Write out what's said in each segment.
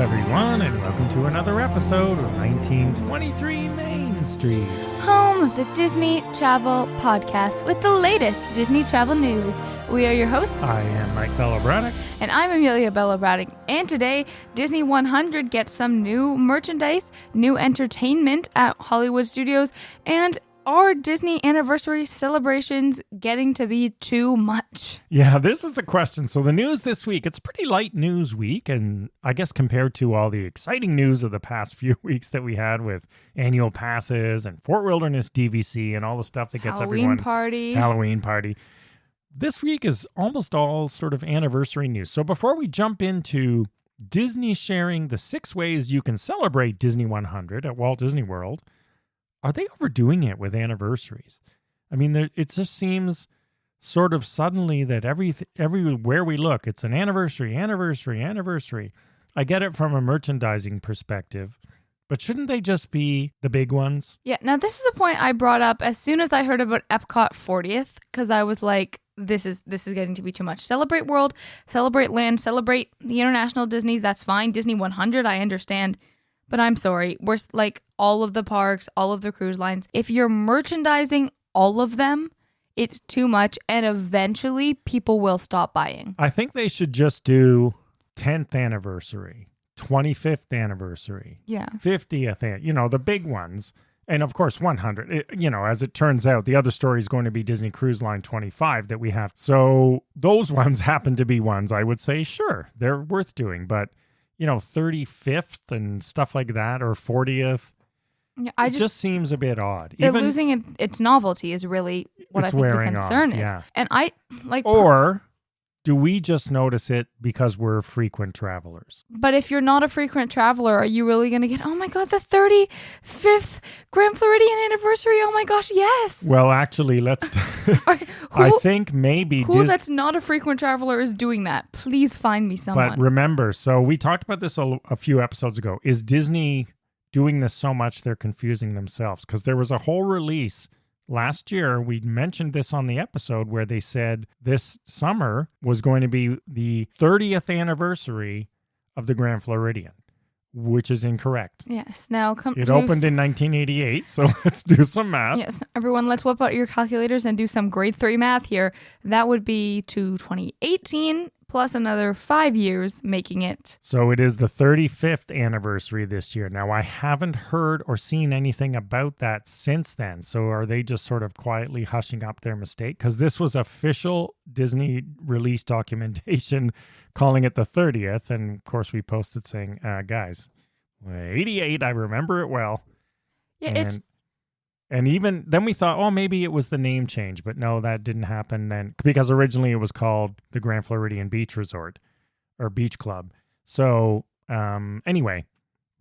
everyone, and welcome to another episode of 1923 Main Street. Home of the Disney Travel Podcast with the latest Disney travel news. We are your hosts. I am Mike Braddock. And I'm Amelia Braddock. And today, Disney100 gets some new merchandise, new entertainment at Hollywood Studios, and are Disney anniversary celebrations getting to be too much? Yeah, this is a question. So the news this week, it's a pretty light news week, and I guess compared to all the exciting news of the past few weeks that we had with annual passes and Fort Wilderness DVC and all the stuff that gets Halloween party. This week is almost all sort of anniversary news. So before we jump into Disney sharing the 6 ways you can celebrate Disney100 at Walt Disney World, are they overdoing it with anniversaries? I mean, it just seems sort of suddenly that everywhere we look, it's an anniversary. I get it from a merchandising perspective, but shouldn't they just be the big ones? Yeah, now this is a point I brought up as soon as I heard about EPCOT 40th, because I was like, this is getting to be too much. Celebrate World, celebrate Land, celebrate the International Disneys, that's fine. Disney100, I understand. But I'm sorry, we're like all of the parks, all of the cruise lines. If you're merchandising all of them, it's too much, and eventually people will stop buying. I think they should just do 10th anniversary, 25th anniversary, 50th, the big ones. And of course, 100, as it turns out, the other story is going to be Disney Cruise Line 25 that we have. So those ones happen to be ones I would say, sure, they're worth doing, but 35th and stuff like that, or 40th. Yeah, it just seems a bit odd. They're losing its novelty is really what I think the concern is. Yeah. And I like. Or do we just notice it because we're frequent travelers? But if you're not a frequent traveler, are you really going to get, oh my God, the 35th Grand Floridian anniversary? Oh my gosh, yes. Well, actually, let's... I think maybe... Who that's not a frequent traveler is doing that? Please find me someone. But remember, so we talked about this a few episodes ago. Is Disney doing this so much they're confusing themselves? Because there was a whole release... Last year, we mentioned this on the episode where they said this summer was going to be the 30th anniversary of the Grand Floridian, which is incorrect. Yes. Now, it opened in 1988, so let's do some math. Yes. Everyone, let's whip out your calculators and do some grade 3 math here. That would be to 2018 plus another 5 years, making it. So it is the 35th anniversary this year. Now, I haven't heard or seen anything about that since then. So are they just sort of quietly hushing up their mistake? Because this was official Disney release documentation calling it the 30th. And of course, we posted saying, guys, 88, I remember it well. Yeah, And even then we thought, oh, maybe it was the name change. But no, that didn't happen then. Because originally it was called the Grand Floridian Beach Resort or Beach Club. So anyway,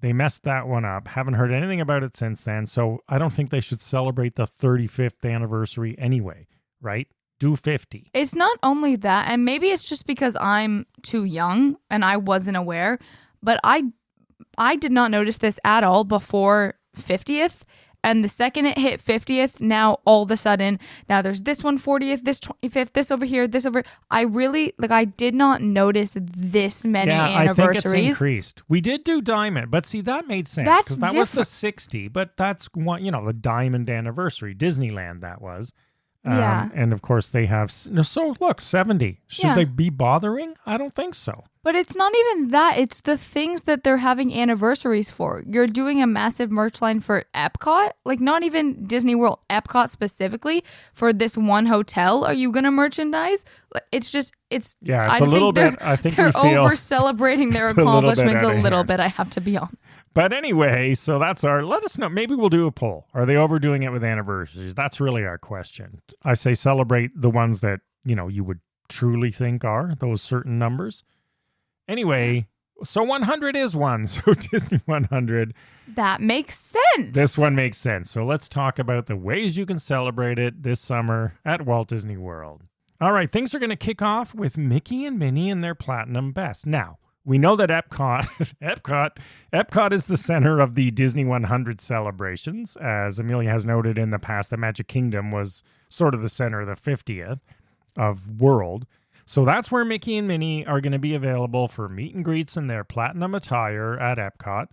they messed that one up. Haven't heard anything about it since then. So I don't think they should celebrate the 35th anniversary anyway, right? Do 50. It's not only that. And maybe it's just because I'm too young and I wasn't aware. But I did not notice this at all before 50th. And the second it hit 50th, now all of a sudden, now there's this one 40th, this 25th, this over here, this over. I did not notice this many anniversaries. I think it's increased. We did do Diamond, but see, that made sense. Because that was the 60, but that's one, the Diamond anniversary, Disneyland that was. Yeah. And of course they have, so look, 70. Should they be bothering? I don't think so. But it's not even that. It's the things that they're having anniversaries for. You're doing a massive merch line for Epcot, like not even Disney World, Epcot specifically for this one hotel. Are you going to merchandise? It's just, it's. Yeah, it's a little bit, I think they're we feel. Over celebrating their accomplishments a little bit, I have to be honest. But anyway, so let us know. Maybe we'll do a poll. Are they overdoing it with anniversaries? That's really our question. I say celebrate the ones that, you would truly think are those certain numbers. Anyway, so 100 is one. So Disney 100. That makes sense. This one makes sense. So let's talk about the ways you can celebrate it this summer at Walt Disney World. All right, things are going to kick off with Mickey and Minnie and their Platinum Best. Now, we know that Epcot is the center of the Disney100 celebrations. As Amelia has noted in the past, the Magic Kingdom was sort of the center of the 50th of World. So that's where Mickey and Minnie are going to be available for meet and greets in their platinum attire at EPCOT.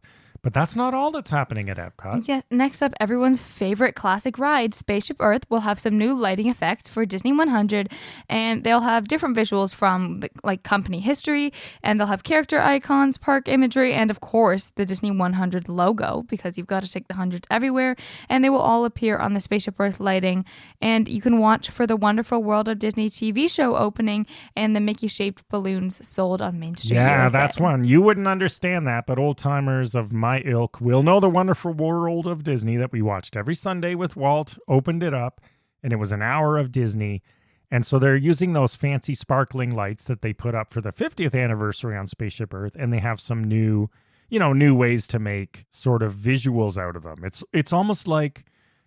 But that's not all that's happening at EPCOT. Yes, next up, everyone's favorite classic ride, Spaceship Earth, will have some new lighting effects for Disney100, and they'll have different visuals from like company history, and they'll have character icons, park imagery, and of course the Disney100 logo, because you've got to stick the hundreds everywhere, and they will all appear on the Spaceship Earth lighting. And you can watch for the Wonderful World of Disney TV show opening and the Mickey-shaped balloons sold on Main Street. Yeah, USA. that's one. You wouldn't understand that, but old timers of my ilk will know the Wonderful World of Disney that we watched every Sunday with Walt, opened it up, and it was an hour of Disney. And so they're using those fancy sparkling lights that they put up for the 50th anniversary on Spaceship Earth, and they have some new ways to make sort of visuals out of them. It's almost like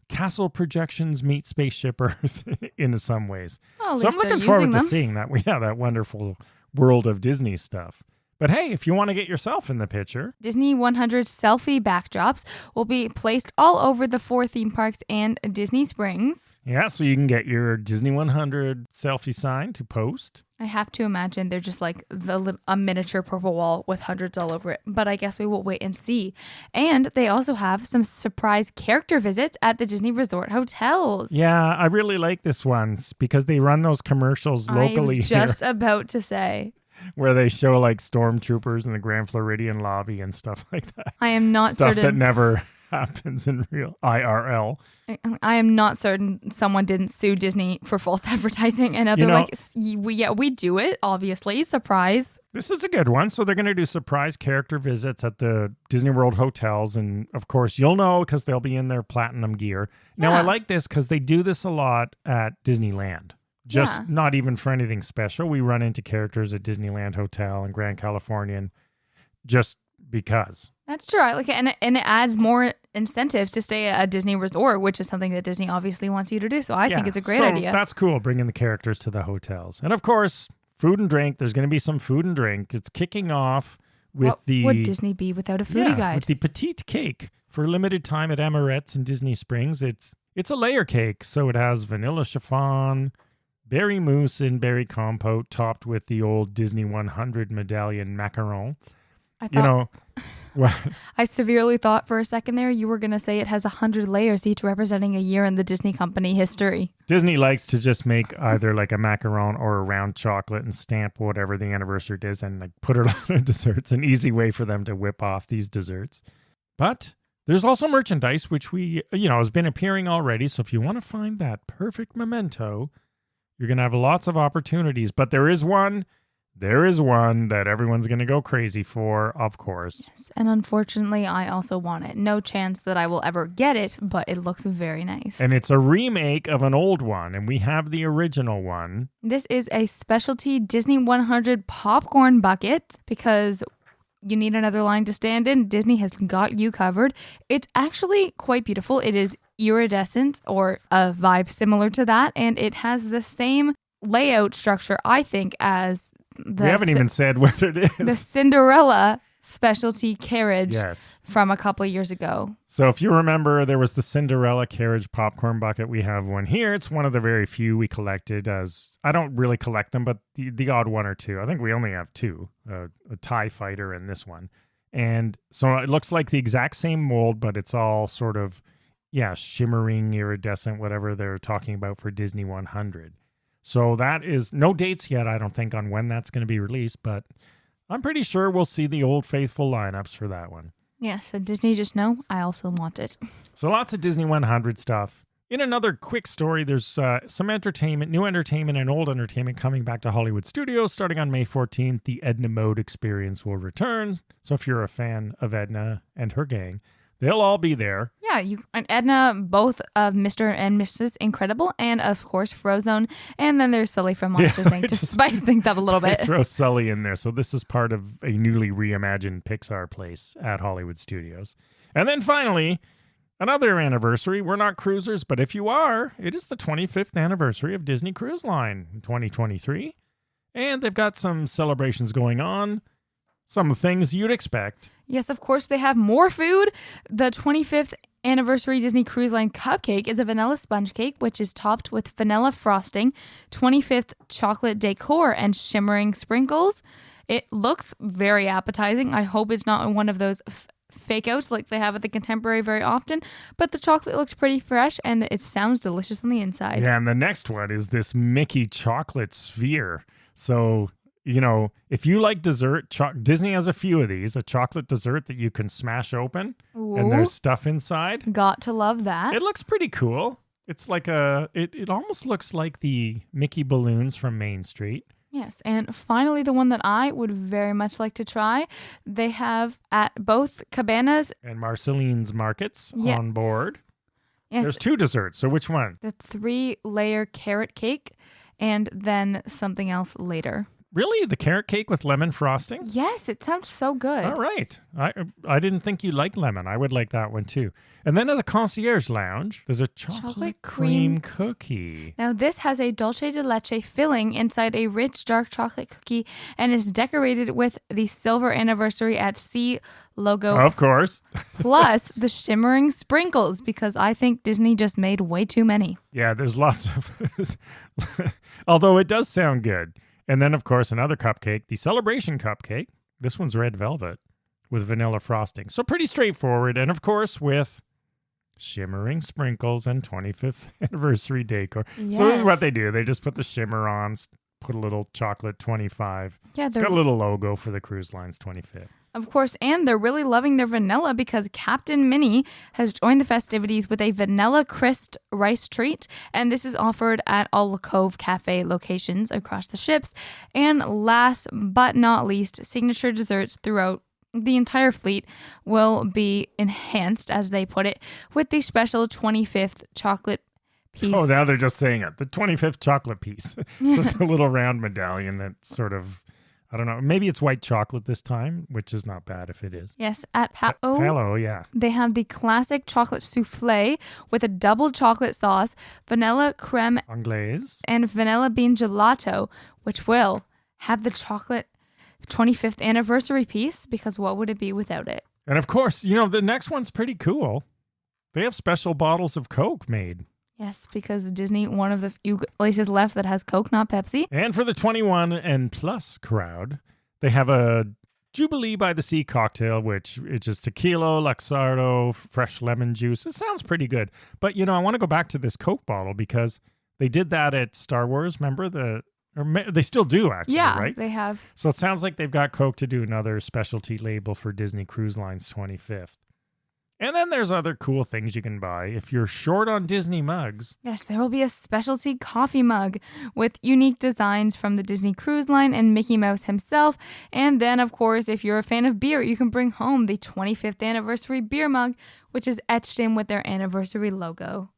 castle projections meet Spaceship Earth in some ways. Well, so I'm looking forward to seeing that. That Wonderful World of Disney stuff. But hey, if you want to get yourself in the picture, Disney100 selfie backdrops will be placed all over the 4 theme parks and Disney Springs. Yeah, so you can get your Disney100 selfie sign to post. I have to imagine they're just like a miniature purple wall with hundreds all over it. But I guess we will wait and see. And they also have some surprise character visits at the Disney Resort hotels. Yeah, I really like this one because they run those commercials locally I was just about to say. Where they show like stormtroopers in the Grand Floridian lobby and stuff like that. I am not stuff certain. That never happens in real IRL. I am not certain someone didn't sue Disney for false advertising. And they're like, we do it, obviously. Surprise. This is a good one. So they're going to do surprise character visits at the Disney World hotels. And of course, you'll know because they'll be in their platinum gear. Now, I like this because they do this a lot at Disneyland. Just not even for anything special. We run into characters at Disneyland Hotel and Grand Californian just because. That's true. I like it. And it adds more incentive to stay at a Disney resort, which is something that Disney obviously wants you to do. So I think it's a great idea. That's cool, bringing the characters to the hotels. And of course, food and drink. There's going to be some food and drink. It's kicking off with what would Disney be without a foodie guide? With the petite cake for a limited time at Emirates and Disney Springs. It's a layer cake. So it has vanilla chiffon, berry mousse and berry compote topped with the old Disney100 medallion macaron. I severely thought for a second there you were going to say it has 100 layers, each representing a year in the Disney Company history. Disney likes to just make either like a macaron or a round chocolate and stamp whatever the anniversary is and like put it on a dessert. It's an easy way for them to whip off these desserts. But there's also merchandise, which has been appearing already. So if you want to find that perfect memento, you're going to have lots of opportunities, but there is one that everyone's going to go crazy for, of course. Yes, and unfortunately, I also want it. No chance that I will ever get it, but it looks very nice. And it's a remake of an old one, and we have the original one. This is a specialty Disney100 popcorn bucket because you need another line to stand in. Disney has got you covered. It's actually quite beautiful. It is iridescent or a vibe similar to that, and it has the same layout structure, I think, as we haven't even said what it is. The Cinderella specialty carriage from a couple of years ago. So if you remember, there was the Cinderella carriage popcorn bucket. We have one here. It's one of the very few we collected. I don't really collect them, but the odd one or two. I think we only have two, a TIE fighter and this one. And so it looks like the exact same mold, but it's all sort of, shimmering, iridescent, whatever they're talking about for Disney100. So that is no dates yet, I don't think, on when that's going to be released, but I'm pretty sure we'll see the old faithful lineups for that one. Yes, and Disney just know I also want it. So lots of Disney100 stuff. In another quick story, there's some entertainment, new entertainment and old entertainment coming back to Hollywood Studios starting on May 14th. The Edna Mode experience will return. So if you're a fan of Edna and her gang, they'll all be there. Yeah, you and Edna, both of Mr. and Mrs. Incredible, and of course Frozone, and then there's Sully from Monsters Inc. to spice things up a little bit. Throw Sully in there. So this is part of a newly reimagined Pixar place at Hollywood Studios. And then finally, another anniversary. We're not cruisers, but if you are, it is the 25th anniversary of Disney Cruise Line in 2023. And they've got some celebrations going on. Some things you'd expect. Yes, of course, they have more food. The 25th anniversary Disney Cruise Line cupcake is a vanilla sponge cake, which is topped with vanilla frosting, 25th chocolate decor, and shimmering sprinkles. It looks very appetizing. I hope it's not one of those fake outs like they have at the Contemporary very often, but the chocolate looks pretty fresh and it sounds delicious on the inside. Yeah, and the next one is this Mickey chocolate sphere. So, you know, if you like dessert, Disney has a few of these, a chocolate dessert that you can smash open. Ooh. And there's stuff inside. Got to love that. It looks pretty cool. It's like it almost looks like the Mickey balloons from Main Street. Yes, and finally, the one that I would very much like to try, they have at both Cabanas and Marceline's Markets on board. Yes. There's 2 desserts, so which one? The 3-layer carrot cake and then something else later. Really? The carrot cake with lemon frosting? Yes, it sounds so good. All right. I didn't think you liked lemon. I would like that one too. And then at the concierge lounge, there's a chocolate cream cookie. Now, this has a dulce de leche filling inside a rich dark chocolate cookie and is decorated with the Silver Anniversary at Sea logo. Of course. Plus the shimmering sprinkles, because I think Disney just made way too many. Yeah, there's lots of... Although it does sound good. And then, of course, another cupcake, the Celebration Cupcake. This one's red velvet with vanilla frosting. So pretty straightforward. And, of course, with shimmering sprinkles and 25th anniversary decor. Yes. So this is what they do. They just put the shimmer on, put a little chocolate 25. Yeah, it's got a little logo for the cruise line's 25th. Of course, and they're really loving their vanilla because Captain Minnie has joined the festivities with a vanilla crisp rice treat, and this is offered at all the Cove Cafe locations across the ships. And last but not least, signature desserts throughout the entire fleet will be enhanced, as they put it, with the special 25th chocolate piece. Oh, now they're just saying it. The 25th chocolate piece. So the little round medallion that sort of... I don't know. Maybe it's white chocolate this time, which is not bad if it is. Yes, at Palo. Palo, yeah. They have the classic chocolate souffle with a double chocolate sauce, vanilla creme anglaise, and vanilla bean gelato, which will have the chocolate 25th anniversary piece, because what would it be without it? And of course, you know, the next one's pretty cool. They have special bottles of Coke made. Yes, because Disney, one of the few places left that has Coke, not Pepsi. And for the 21 and plus crowd, they have a Jubilee by the Sea cocktail, which is just tequila, Luxardo, fresh lemon juice. It sounds pretty good. But, you know, I want to go back to this Coke bottle because they did that at Star Wars. Remember they still do, actually, right? Yeah, they have. So it sounds like they've got Coke to do another specialty label for Disney Cruise Line's 25th. And then there's other cool things you can buy if you're short on Disney mugs. Yes, there will be a specialty coffee mug with unique designs from the Disney Cruise Line and Mickey Mouse himself. And then, of course, if you're a fan of beer, you can bring home the 25th anniversary beer mug, which is etched in with their anniversary logo.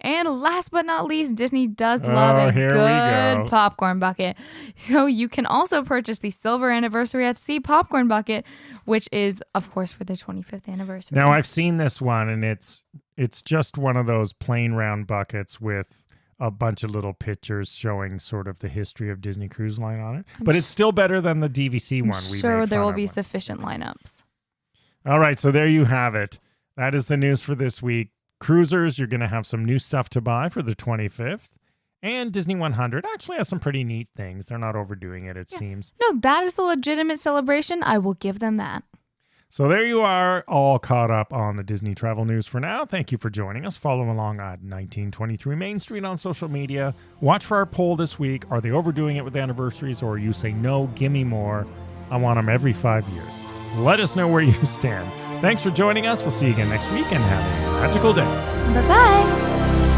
And last but not least, Disney does love a good popcorn bucket. So you can also purchase the Silver Anniversary at Sea popcorn bucket, which is, of course, for their 25th anniversary. Now, I've seen this one, and it's just one of those plain round buckets with a bunch of little pictures showing sort of the history of Disney Cruise Line on it. But it's still better than the DVC one. I'm sure there will be sufficient lineups. All right, so there you have it. That is the news for this week. Cruisers, you're going to have some new stuff to buy for the 25th. And Disney100 actually has some pretty neat things. They're not overdoing it, it seems. No, that is the legitimate celebration. I will give them that. So there you are, all caught up on the Disney travel news for now. Thank you for joining us. Follow along at 1923 Main Street on social media. Watch for our poll this week. Are they overdoing it with anniversaries, or you say, no, gimme more? I want them every 5 years. Let us know where you stand. Thanks for joining us. We'll see you again next week, and have a magical day. Bye-bye.